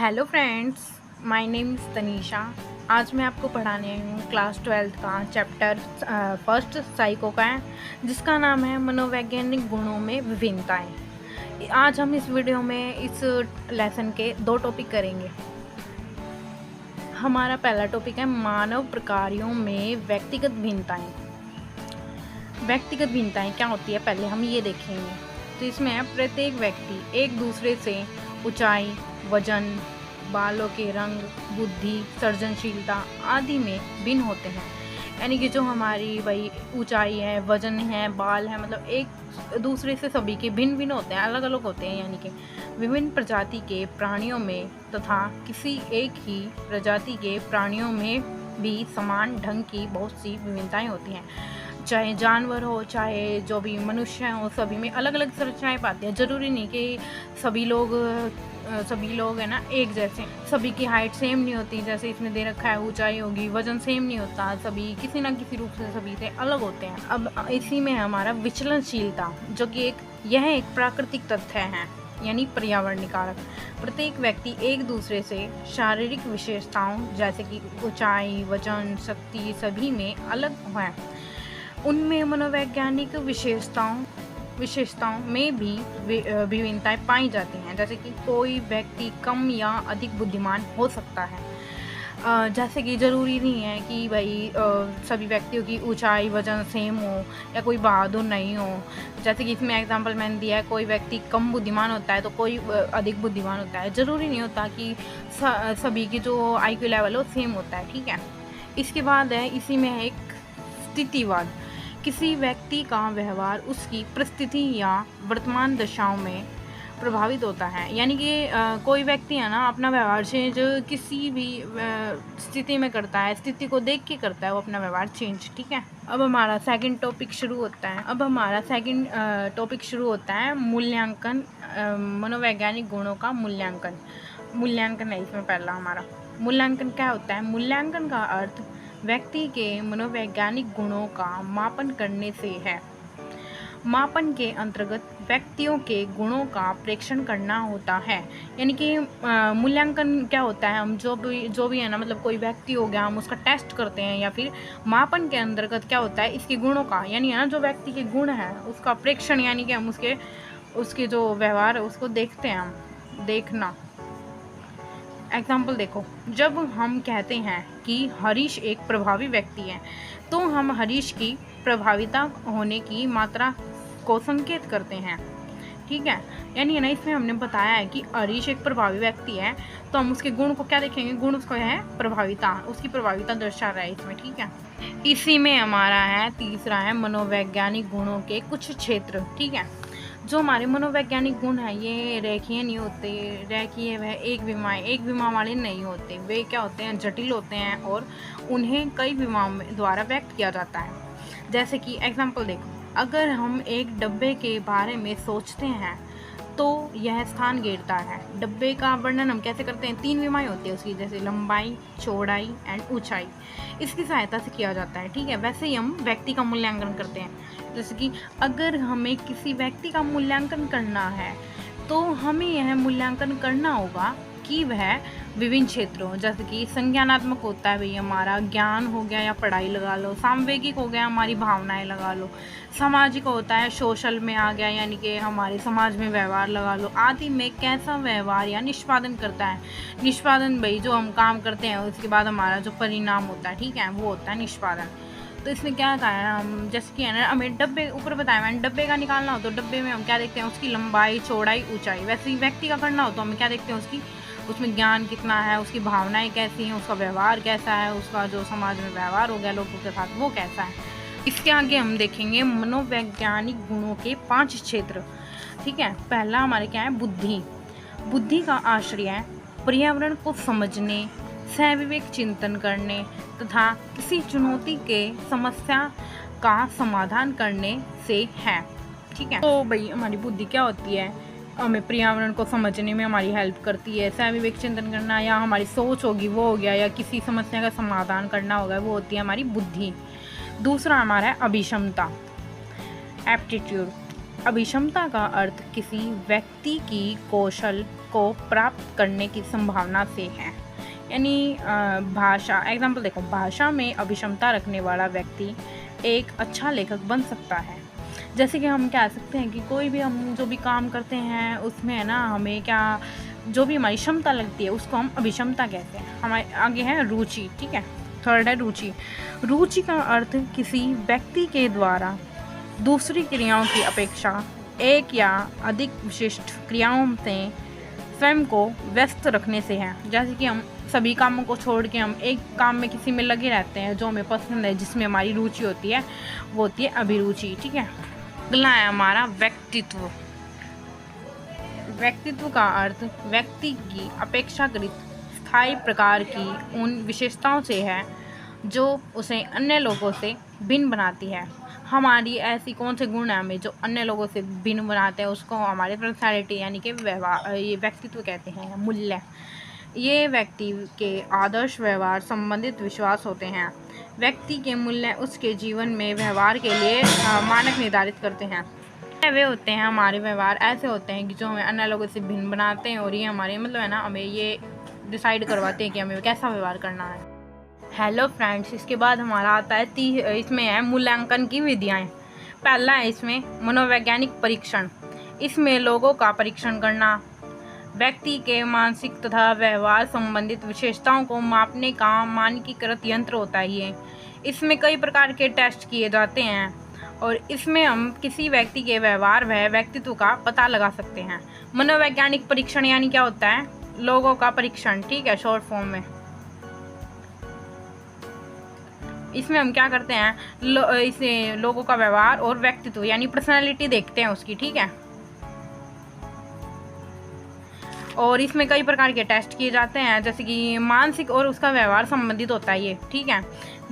Hello friends, my name is Tanisha. आज मैं आपको पढ़ाने आई हूँ क्लास 12th का चैप्टर फर्स्ट साइको का है, जिसका नाम है मनोवैज्ञानिक गुणों में विभिन्नताएं। आज हम इस वीडियो में इस लेसन के 2 टॉपिक करेंगे। हमारा पहला टॉपिक है मानव प्रकारों में व्यक्तिगत भिन्नताएं। व्यक्तिगत भिन्नताएं क्या होती है, पहले हम ये देखेंगे। तो इसमें है प्रत्येक व्यक्ति एक दूसरे से ऊंचाई, वजन, बालों के रंग, बुद्धि, सृजनशीलता आदि में भिन्न होते हैं। यानी कि जो हमारी भाई ऊंचाई है, वजन है, बाल है, मतलब एक दूसरे से सभी के भिन्न भिन्न होते हैं, अलग अलग होते हैं। यानी कि विभिन्न प्रजाति के प्राणियों में तथा किसी एक ही प्रजाति के प्राणियों में भी समान ढंग की बहुत सी विभिन्नताएं होती हैं। चाहे जानवर हो, चाहे जो भी मनुष्य हो, सभी में अलग अलग संरचनाएं पाते हैं। ज़रूरी नहीं कि सभी लोग है ना एक जैसे, सभी की हाइट सेम नहीं होती। जैसे इसमें दे रखा है ऊंचाई होगी, वजन सेम नहीं होता, सभी किसी ना किसी रूप से सभी से अलग होते हैं। अब इसी में है हमारा विचलनशीलता, जो कि यह एक प्राकृतिक तथ्य है, यानी पर्यावरणीय कारक। प्रत्येक व्यक्ति एक दूसरे से शारीरिक विशेषताओं जैसे कि ऊंचाई, वजन, शक्ति सभी में अलग है। उनमें मनोवैज्ञानिक विशेषताओं में भी विभिन्नताएं पाई जाती हैं। जैसे कि कोई व्यक्ति कम या अधिक बुद्धिमान हो सकता है। जैसे कि ज़रूरी नहीं है कि भाई सभी व्यक्तियों की ऊंचाई, वजन सेम हो या कोई बहादुर नहीं हो। जैसे कि इसमें एग्जांपल मैंने दिया है, कोई व्यक्ति कम बुद्धिमान होता है तो कोई अधिक बुद्धिमान होता है। ज़रूरी नहीं होता कि सभी की जो IQ लेवल हो सेम होता है। ठीक है। इसके बाद है इसी में है एक स्थितिवाद। किसी व्यक्ति का व्यवहार उसकी परिस्थिति या वर्तमान दशाओं में प्रभावित होता है। यानी कि कोई व्यक्ति है ना अपना व्यवहार चेंज किसी भी स्थिति में करता है, स्थिति को देख के करता है वो अपना व्यवहार चेंज। ठीक है। अब हमारा सेकंड टॉपिक शुरू होता है मूल्यांकन। मनोवैज्ञानिक गुणों का मूल्यांकन है इसमें पहला हमारा। मूल्यांकन क्या होता है? मूल्यांकन का अर्थ व्यक्ति के मनोवैज्ञानिक गुणों का मापन करने से है। मापन के अंतर्गत व्यक्तियों के गुणों का प्रेक्षण करना होता है। यानी कि मूल्यांकन क्या होता है, हम जो भी है ना, मतलब कोई व्यक्ति हो गया, हम उसका टेस्ट करते हैं। या फिर मापन के अंतर्गत क्या होता है, इसके गुणों का, यानी है ना जो व्यक्ति के गुण है उसका प्रेक्षण, यानी कि हम उसके जो व्यवहार है उसको देखते हैं। हम देखना एग्जाम्पल देखो, जब हम कहते हैं कि हरीश एक प्रभावी व्यक्ति है, तो हम हरीश की प्रभाविता होने की मात्रा को संकेत करते हैं। ठीक है। यानी ना इसमें हमने बताया है कि हरीश एक प्रभावी व्यक्ति है, तो हम उसके गुण को क्या देखेंगे? गुण उसको है प्रभाविता, उसकी प्रभाविता दर्शा रहा है इसमें। ठीक है। इसी में हमारा है तीसरा है मनोवैज्ञानिक गुणों के कुछ क्षेत्र। ठीक है। जो हमारे मनोवैज्ञानिक गुण हैं ये रेखीय नहीं होते। रेखीय वह एक विमा वाले नहीं होते। वे क्या होते हैं? जटिल होते हैं और उन्हें कई विमाओं द्वारा व्यक्त किया जाता है। जैसे कि एग्जाम्पल देखो, अगर हम एक डब्बे के बारे में सोचते हैं तो यह स्थान घेरता है। डब्बे का वर्णन हम कैसे करते हैं? 3 विमाएं होती है उसकी, जैसे लंबाई, चौड़ाई एंड ऊंचाई। इसकी सहायता से किया जाता है। ठीक है। वैसे ही हम व्यक्ति का मूल्यांकन करते हैं। जैसे कि अगर हमें किसी व्यक्ति का मूल्यांकन करना है तो हमें यह मूल्यांकन करना होगा कि वह विभिन्न क्षेत्रों, जैसे कि संज्ञानात्मक होता है भाई हमारा ज्ञान हो गया या पढ़ाई लगा लो, सामवेगिक हो गया हमारी भावनाएं लगा लो, सामाजिक होता है सोशल में आ गया, यानी कि हमारे समाज में व्यवहार लगा लो, आदि में कैसा व्यवहार या निष्पादन करता है। निष्पादन भाई जो हम काम करते हैं उसके बाद हमारा जो परिणाम होता है, ठीक है, वो होता है निष्पादन। तो इसमें क्या होता है, हम जैसे कि है ना हमें डब्बे ऊपर बताया मैंने, डब्बे का निकालना हो तो डब्बे में हम क्या देखते हैं? उसकी लंबाई, चौड़ाई, ऊंचाई। वैसे ही व्यक्ति का करना हो तो हम क्या देखते हैं? उसमें ज्ञान कितना है, उसकी भावनाएं कैसी हैं, उसका व्यवहार कैसा है, उसका जो समाज में व्यवहार हो गया लोगों के साथ वो कैसा है। इसके आगे हम देखेंगे मनोवैज्ञानिक गुणों के 5 क्षेत्र। ठीक है। पहला हमारे क्या है? बुद्धि का आश्रय पर्यावरण को समझने, सहविवेक चिंतन करने तथा किसी चुनौती के समस्या का समाधान करने से है। ठीक है। तो भाई हमारी बुद्धि क्या होती है? हमें पर्यावरण को समझने में हमारी हेल्प करती है। सहविवेक चिंतन करना, या हमारी सोच होगी वो हो गया, या किसी समस्या का समाधान करना होगा, वो होती है हमारी बुद्धि। दूसरा हमारा है अभिक्षमता, एप्टीट्यूड। अभिक्षमता का अर्थ किसी व्यक्ति की कौशल को प्राप्त करने की संभावना से है। यानी भाषा, एग्जाम्पल देखो, भाषा में अभिक्षमता रखने वाला व्यक्ति एक अच्छा लेखक बन सकता है। जैसे कि हम कह सकते हैं कि कोई भी हम जो भी काम करते हैं उसमें है ना, हमें क्या जो भी हमारी क्षमता लगती है उसको हम अभिक्षमता कहते हैं। हमारे आगे है रुचि, ठीक है, थर्ड है रुचि। रुचि का अर्थ किसी व्यक्ति के द्वारा दूसरी क्रियाओं की अपेक्षा एक या अधिक विशिष्ट क्रियाओं से स्वयं को व्यस्त रखने से है। जैसे कि हम सभी कामों को छोड़ के हम एक काम में किसी में लगे रहते हैं जो हमें पसंद है, जिसमें हमारी रुचि होती है, वो होती है अभिरुचि, ठीक है। अगला है हमारा व्यक्तित्व। व्यक्तित्व का अर्थ व्यक्ति की अपेक्षाकृत स्थायी प्रकार की उन विशेषताओं से है जो उसे अन्य लोगों से भिन्न बनाती है। हमारी ऐसी कौन से गुण हैं हमें जो अन्य लोगों से भिन्न बनाते हैं, उसको हमारे पर्सनैलिटी यानी कि व्यवहार, ये व्यक्तित्व कहते हैं। मूल्य, ये व्यक्ति के आदर्श व्यवहार संबंधित विश्वास होते हैं। व्यक्ति के मूल्य उसके जीवन में व्यवहार के लिए मानक निर्धारित करते हैं। वे होते हैं हमारे व्यवहार ऐसे होते हैं कि जो हमें अन्य लोगों से भिन्न बनाते हैं, और ये हमारे मतलब है ना, हमें ये डिसाइड करवाते हैं कि हमें कैसा व्यवहार करना है। हेलो फ्रेंड्स, इसके बाद हमारा आता है इसमें है मूल्यांकन की विधियाएं। पहला है इसमें मनोवैज्ञानिक परीक्षण। इसमें लोगों का परीक्षण करना व्यक्ति के मानसिक तथा व्यवहार संबंधित विशेषताओं को मापने का मानकीकृत यंत्र होता है ये। इसमें कई प्रकार के टेस्ट किए जाते हैं और इसमें हम किसी व्यक्ति के व्यवहार व व्यक्तित्व का पता लगा सकते हैं। मनोवैज्ञानिक परीक्षण यानी क्या होता है? लोगों का परीक्षण, ठीक है, शॉर्ट फॉर्म में। इसमें हम क्या करते हैं, इसे लोगों का व्यवहार और व्यक्तित्व यानी पर्सनालिटी देखते हैं उसकी, ठीक है। और इसमें कई प्रकार के टेस्ट किए जाते हैं, जैसे कि मानसिक और उसका व्यवहार संबंधित होता है ये, ठीक है।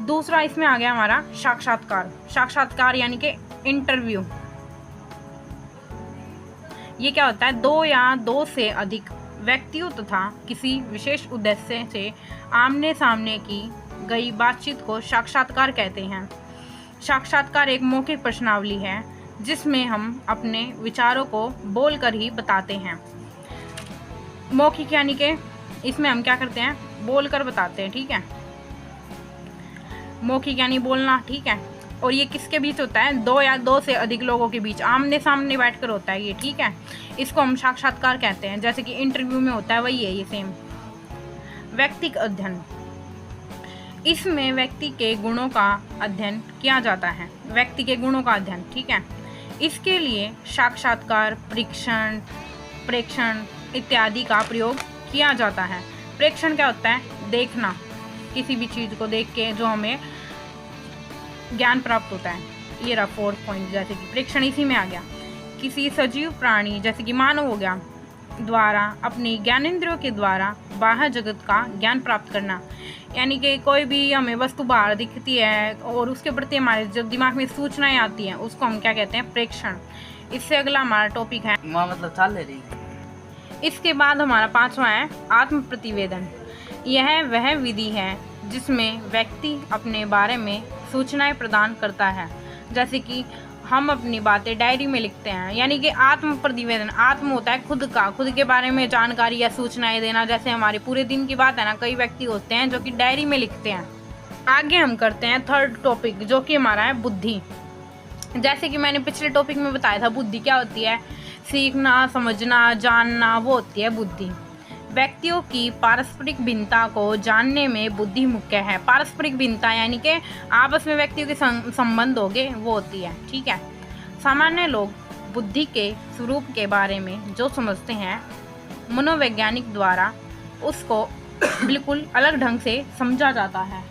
दूसरा इसमें आ गया हमारा साक्षात्कार। साक्षात्कार यानी कि इंटरव्यू। ये क्या होता है? दो या दो से अधिक व्यक्तियों तथा किसी विशेष उद्देश्य से आमने सामने की गई बातचीत को साक्षात्कार कहते हैं। साक्षात्कार एक मौखिक प्रश्नावली है जिसमें हम अपने विचारों को बोलकर ही बताते हैं। मौखिक यानी कि इसमें हम क्या करते हैं, बोलकर बताते हैं, ठीक है। मौखिक यानी बोलना, ठीक है। और ये किसके बीच होता है? दो या दो से अधिक लोगों के बीच आमने सामने बैठकर होता है ये, ठीक है। इसको हम साक्षात्कार कहते हैं, जैसे कि इंटरव्यू में होता है, वही है ये सेम। व्यक्तिगत अध्ययन, इसमें व्यक्ति के गुणों का अध्ययन किया जाता है। व्यक्ति के गुणों का अध्ययन, ठीक है। इसके लिए साक्षात्कार, परीक्षण, प्रेक्षण इत्यादि का प्रयोग किया जाता है। प्रेक्षण क्या होता है? देखना, किसी भी चीज़ को देख के जो हमें ज्ञान प्राप्त होता है। ये रहा फोर्थ पॉइंट, जैसे कि प्रेक्षण इसी में आ गया। किसी सजीव प्राणी जैसे कि मानव हो गया द्वारा अपनी ज्ञानेंद्रियों के द्वारा बाह्य जगत का ज्ञान प्राप्त करना, यानी कि कोई भी हमें वस्तु बाहर दिखती है और उसके प्रति हमारे जो दिमाग में सूचनाएं आती हैं उसको हम क्या कहते हैं? प्रेक्षण। इससे अगला हमारा टॉपिक है मतलब चाल ले रही। इसके बाद हमारा पांचवा है आत्म प्रतिवेदन। यह वह विधि है जिसमें व्यक्ति अपने बारे में सूचनाएं प्रदान करता है। जैसे कि हम अपनी बातें डायरी में लिखते हैं, यानी कि आत्म प्रतिवेदन। आत्म होता है खुद का, खुद के बारे में जानकारी या सूचनाएं देना। जैसे हमारे पूरे दिन की बात है ना, कई व्यक्ति होते हैं जो कि डायरी में लिखते हैं। आगे हम करते हैं थर्ड टॉपिक, जो कि हमारा है बुद्धि। जैसे कि मैंने पिछले टॉपिक में बताया था, बुद्धि क्या होती है? सीखना, समझना, जानना, वो होती है बुद्धि। व्यक्तियों की पारस्परिक भिन्नता को जानने में बुद्धि मुख्य है। पारस्परिक भिन्नता यानी कि आपस में व्यक्तियों के संबंध होंगे, वो होती है, ठीक है। सामान्य लोग बुद्धि के स्वरूप के बारे में जो समझते हैं, मनोवैज्ञानिक द्वारा उसको बिल्कुल अलग ढंग से समझा जाता है।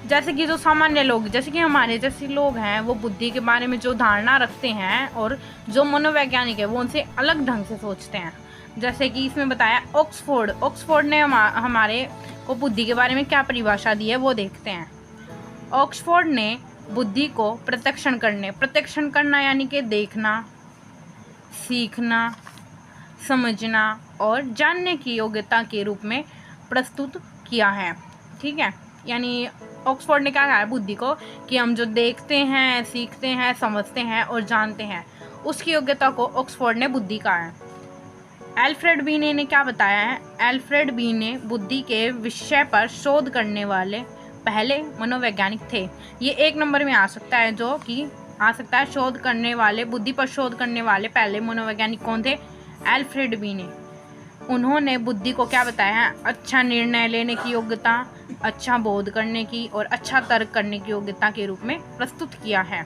जैसे कि जो सामान्य लोग, जैसे कि हमारे जैसे लोग हैं, वो बुद्धि के बारे में जो धारणा रखते हैं, और जो मनोवैज्ञानिक है वो उनसे अलग ढंग से सोचते हैं। जैसे कि इसमें बताया ऑक्सफोर्ड ने हमारे को बुद्धि के बारे में क्या परिभाषा दी है वो देखते हैं। ऑक्सफोर्ड ने बुद्धि को प्रत्यक्षण करना यानी कि देखना, सीखना, समझना और जानने की योग्यता के रूप में प्रस्तुत किया है, ठीक है। यानी ऑक्सफोर्ड ने क्या कहा है बुद्धि को, कि हम जो देखते हैं, सीखते हैं, समझते हैं और जानते हैं, उसकी योग्यता को ऑक्सफोर्ड ने बुद्धि कहा है। एल्फ्रेड बीने ने क्या बताया है? एल्फ्रेड बीने बुद्धि के विषय पर शोध करने वाले पहले मनोवैज्ञानिक थे। ये 1 नंबर में आ सकता है, जो कि आ सकता है शोध करने वाले, बुद्धि पर शोध करने वाले पहले मनोवैज्ञानिक कौन थे? एल्फ्रेड बीने। उन्होंने बुद्धि को क्या बताया है? अच्छा निर्णय लेने की योग्यता, अच्छा बोध करने की और अच्छा तर्क करने की योग्यता के रूप में प्रस्तुत किया है।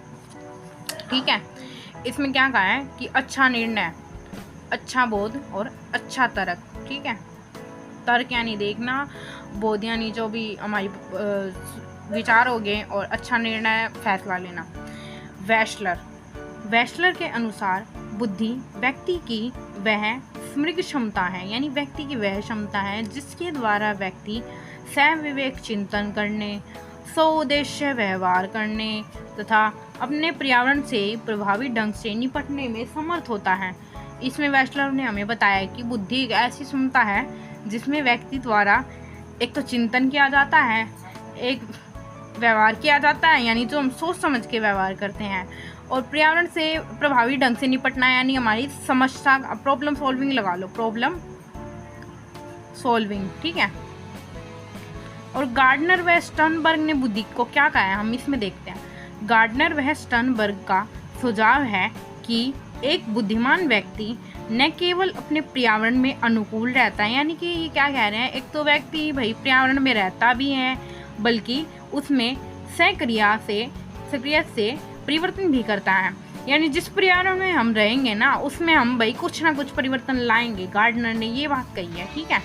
ठीक है, इसमें क्या कहा है कि अच्छा निर्णय, अच्छा बोध और अच्छा तर्क। ठीक है, तर्क यानी देखना, बोध यानी जो भी हमारी विचार हो गए, और अच्छा निर्णय फैसला लेना। वेस्लर के अनुसार बुद्धि व्यक्ति की वह स्मृति क्षमता है, यानी व्यक्ति की वह क्षमता है जिसके द्वारा व्यक्ति सविवेक चिंतन करने, स्वउद्देश्य व्यवहार करने तथा अपने पर्यावरण से प्रभावी ढंग से निपटने में समर्थ होता है। इसमें वेस्लर ने हमें बताया कि बुद्धि एक ऐसी क्षमता है जिसमें व्यक्ति द्वारा एक तो चिंतन किया जाता है, एक व्यवहार किया जाता है, यानी जो हम सोच समझ के व्यवहार करते हैं, और पर्यावरण से प्रभावी ढंग से निपटना, यानी हमारी समस्या, प्रॉब्लम सॉल्विंग लगा लो, प्रॉब्लम सॉल्विंग। ठीक है, और गार्डनर व स्टर्नबर्ग ने बुद्धि को क्या कहा है, हम इसमें देखते हैं। गार्डनर व स्टर्नबर्ग का सुझाव है कि एक बुद्धिमान व्यक्ति न केवल अपने पर्यावरण में अनुकूल रहता है, यानी कि ये क्या कह रहे हैं, एक तो व्यक्ति भाई पर्यावरण में रहता भी है, बल्कि उसमें सक्रिय से परिवर्तन भी करता है। यानी जिस पर्यावरण में हम रहेंगे ना, उसमें हम भाई कुछ ना कुछ परिवर्तन लाएंगे। गार्डनर ने ये बात कही है। ठीक है,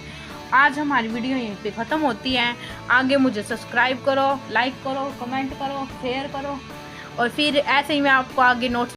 आज हमारी वीडियो यहीं पे ख़त्म होती है। आगे मुझे सब्सक्राइब करो, लाइक करो, कमेंट करो, शेयर करो, और फिर ऐसे ही मैं आपको आगे नोट्स